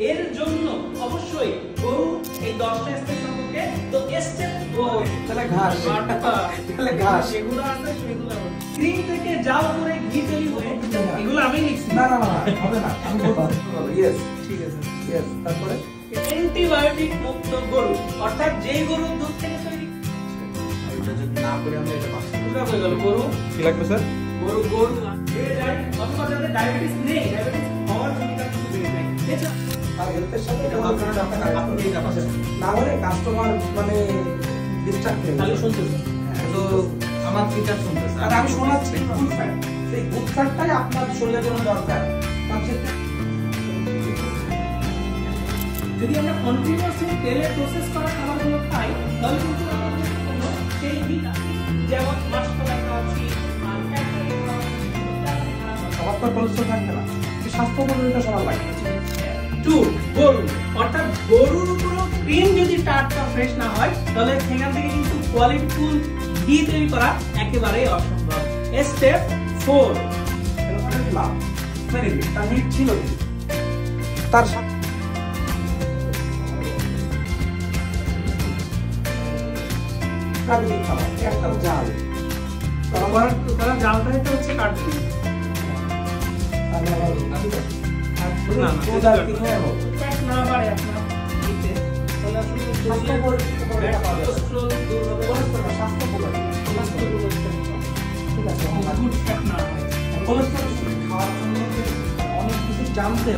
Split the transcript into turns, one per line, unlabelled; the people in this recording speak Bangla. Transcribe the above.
এর জন্য অবশ্যই গরু এই 10টা স্টেপ সম্পর্কে তো স্টেপ
তাহলে ঘাস তাহলে ঘাস
সেগুলো আছে সেগুলো স্ক্রিন থেকে যাও করে ঘি তৈরি হয়ে এগুলো আমি লিখছি
না না না হবে না আমি বলবো ইয়েস
ঠিক আছে
ইয়েস তারপরে
অ্যান্টিবায়োটিক মুক্ত গরু অর্থাৎ যে গরুর দুধ থেকে তৈরি
এটা যদি না করে আমরা এটা পাচ্ছি
পুরো হয়ে গেল গরু
কি লাগবে স্যার
গরু গরু অথবা যাদের ডায়াবেটিস নেই ডায়াবেটিস হওয়ার ভূমিকা কিন্তু বেড়ে যায় এছাড়া
আর হেলথের সাথে এটা ভালো করে আপনি এটা পাচ্ছেন না হলে কাস্টমার মানে ডিস্ট্রাক্ট হয়ে
খালি শুনতেছে
তো আমার ফিচার শুনতেছে আর আমি শোনাচ্ছি গুড ফ্যাট সেই গুড ফ্যাটটাই আপনার শরীরের জন্য দরকার
যদি আমরা কন্টিনিউয়াসলি তেলে প্রসেস করা খাবারগুলো খাই তাহলে কিন্তু আমাদের কোনো সেই ভিটামিন যেমন মাসকলাই খাওয়াচ্ছি আর ক্যালসিয়াম খাওয়াচ্ছি
সবার তো কোলেস্ট্রল থাকবে না স্বাস্থ্যকর সবার লাগে
2 গরু অর্থাৎ গরুর উপরও ক্রিম যদি টাটকা ফ্রেশ না হয় তাহলে সেখান থেকে কিন্তু কোয়ালিটিফুল ঘি তৈরি করা একেবারেই অসম্ভব স্টেপ 4
এটা মানে লাভ মানে তার মিট ছিল তার প্রাকৃতিক খাবার একটা জাল
তারা জালটা হচ্ছে কাটবে না
ওদার কি হয়
ফ্যাট না বাড়ে আপনার দিতে তাহলে আসলে
স্বাস্থ্যকর এটা পাওয়া যাবে
কোলেস্টেরল দূর হবে
স্বাস্থ্যকর ঠিক আছে
গুড ফ্যাট না হয়
কোলেস্ট্রল খাওয়ার জন্য অনেক কিছু জানতে